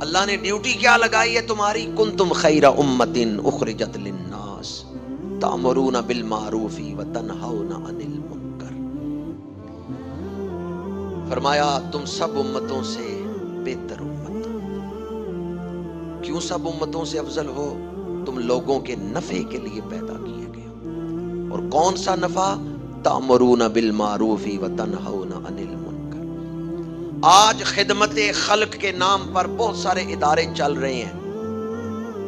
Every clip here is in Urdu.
اللہ نے ڈیوٹی کیا لگائی ہے تمہاری؟ کنتم خیر امۃ اخرجت للناس تأمرون بالمعروف وتنہون عن المنکر۔ فرمایا تم سب امتوں سے بہتر امت ہو۔ کیوں سب امتوں سے افضل ہو؟ تم لوگوں کے نفع کے لیے پیدا کیے گئے۔ اور کون سا نفع؟ تأمرون بالمعروف وتنہون عن المنکر۔ آج خدمت خلق کے نام پر بہت سارے ادارے چل رہے ہیں،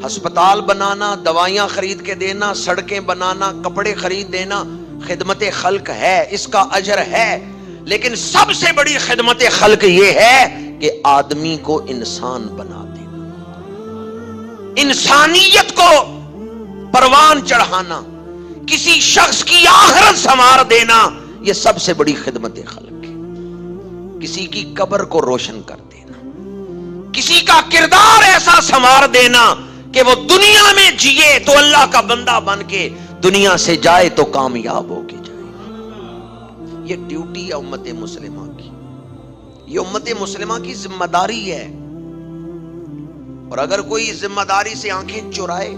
ہسپتال بنانا، دوائیاں خرید کے دینا، سڑکیں بنانا، کپڑے خرید دینا، خدمت خلق ہے، اس کا اجر ہے، لیکن سب سے بڑی خدمت خلق یہ ہے کہ آدمی کو انسان بنا دینا، انسانیت کو پروان چڑھانا، کسی شخص کی آخرت سنوار دینا، یہ سب سے بڑی خدمت خلق ہے۔ کسی کی قبر کو روشن کر دینا، کسی کا کردار ایسا سنوار دینا کہ وہ دنیا میں جیے تو اللہ کا بندہ بن کے دنیا سے جائے تو کامیاب ہو کے جائے۔ یہ ڈیوٹی ہے امت مسلمہ کی، یہ امت مسلمہ کی ذمہ داری ہے۔ اور اگر کوئی ذمہ داری سے آنکھیں چرائے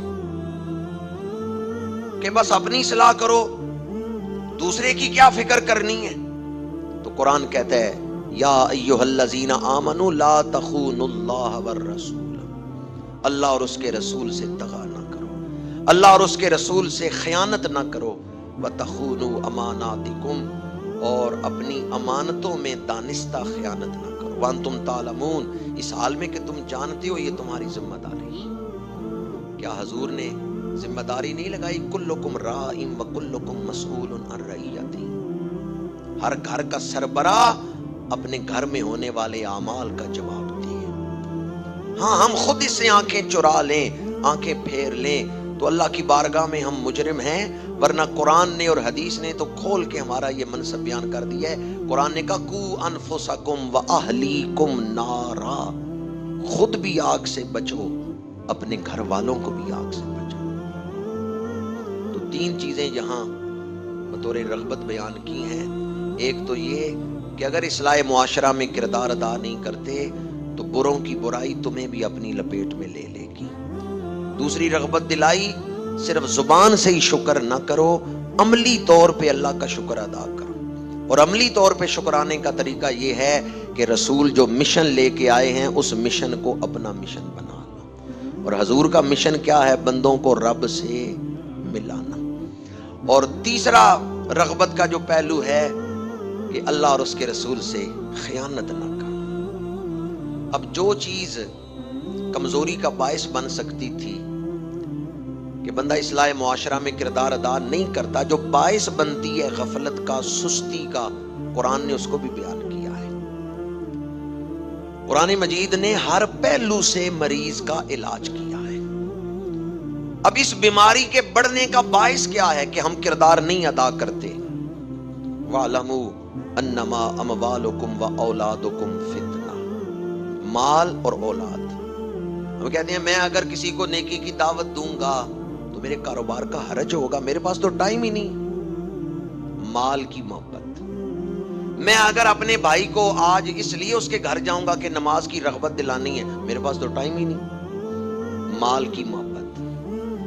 کہ بس اپنی اصلاح کرو، دوسرے کی کیا فکر کرنی ہے، تو قرآن کہتا ہے یا ایھا الذین آمنوا لا تخونوا اللہ والرسول، اللہ اور اس کے رسول سے دغا نہ کرو، اللہ اور اس کے رسول سے خیانت نہ کرو، وتخونوا اماناتکم، اور اپنی امانتوں میں دانستہ خیانت نہ کرو، وانتم تعلمون، اس حال میں کہ تم جانتے ہو یہ تمہاری ذمہ داری ہے۔ کیا حضور نے ذمہ داری نہیں لگائی؟ کلکم راع وکلکم مسئول عن رعیتہ، ہر گھر کا سربراہ اپنے گھر میں ہونے والے اعمال کا جواب دے۔ ہاں ہم خود اس سے آنکھیں چرا لیں، آنکھیں پھیر لیں تو اللہ کی بارگاہ میں ہم مجرم ہیں، ورنہ قرآن نے اور حدیث نے تو کھول کے ہمارا یہ منصب بیان کر دیا ہے۔ قرآن نے کہا قوا انفسکم واہلیکم نارا، خود بھی آگ سے بچو، اپنے گھر والوں کو بھی آگ سے بچو۔ تو تین چیزیں یہاں بطور رغبت بیان کی ہیں۔ ایک تو یہ کہ اگر اصلاح معاشرہ میں کردار ادا نہیں کرتے تو بروں کی برائی تمہیں بھی اپنی لپیٹ میں لے لے گی۔ دوسری رغبت دلائی، صرف زبان سے ہی شکر نہ کرو، عملی طور پہ اللہ کا شکر ادا کرو۔ اور عملی طور پہ شکرانے کا طریقہ یہ ہے کہ رسول جو مشن لے کے آئے ہیں اس مشن کو اپنا مشن بنا لو۔ اور حضور کا مشن کیا ہے؟ بندوں کو رب سے ملانا۔ اور تیسرا رغبت کا جو پہلو ہے کہ اللہ اور اس کے رسول سے خیانت نہ کرو۔ اب جو چیز کمزوری کا باعث بن سکتی تھی کہ بندہ اصلاح معاشرہ میں کردار ادا نہیں کرتا، جو باعث بنتی ہے غفلت کا، سستی کا، قرآن نے اس کو بھی بیان کیا ہے۔ قرآن مجید نے ہر پہلو سے مریض کا علاج کیا ہے۔ اب اس بیماری کے بڑھنے کا باعث کیا ہے کہ ہم کردار نہیں ادا کرتے؟ وَاعْلَمُوا انما اموالکم و اولادکم فتنہ، مال اور اولاد۔ ہم کہتے ہیں میں اگر کسی کو نیکی کی دعوت دوں گا تو میرے کاروبار کا حرج ہوگا، میرے پاس تو ٹائم ہی نہیں۔ مال کی محبت، میں اگر اپنے بھائی کو آج اس لیے اس کے گھر جاؤں گا کہ نماز کی رغبت دلانی ہے، میرے پاس تو ٹائم ہی نہیں۔ مال کی محبت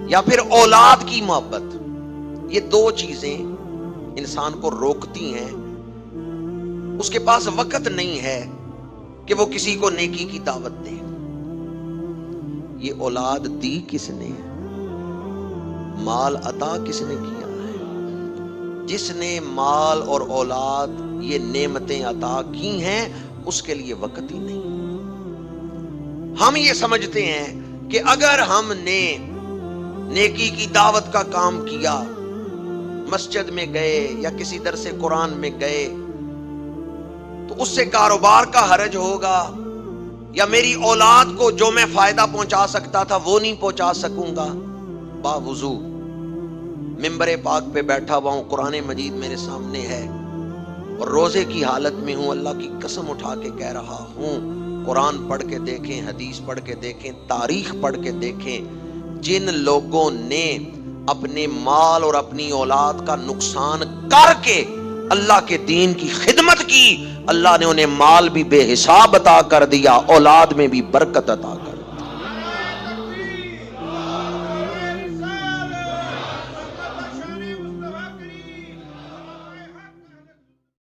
یا پھر اولاد کی محبت، یہ دو چیزیں انسان کو روکتی ہیں، اس کے پاس وقت نہیں ہے کہ وہ کسی کو نیکی کی دعوت دے۔ یہ اولاد دی کس نے؟ مال عطا کس نے کیا ہے؟ جس نے مال اور اولاد یہ نعمتیں عطا کی ہیں اس کے لیے وقت ہی نہیں۔ ہم یہ سمجھتے ہیں کہ اگر ہم نے نیکی کی دعوت کا کام کیا، مسجد میں گئے یا کسی درس قرآن میں گئے تو اس سے کاروبار کا حرج ہوگا، یا میری اولاد کو جو میں فائدہ پہنچا سکتا تھا وہ نہیں پہنچا سکوں گا۔ باوضو ممبر پاک پہ بیٹھا ہوا ہوں، قرآن مجید میرے سامنے ہے اور روزے کی حالت میں ہوں، اللہ کی قسم اٹھا کے کہہ رہا ہوں، قرآن پڑھ کے دیکھیں، حدیث پڑھ کے دیکھیں، تاریخ پڑھ کے دیکھیں، جن لوگوں نے اپنے مال اور اپنی اولاد کا نقصان کر کے اللہ کے دین کی خدمت کی، اللہ نے انہیں مال بھی بے حساب عطا کر دیا، اولاد میں بھی برکت عطا کر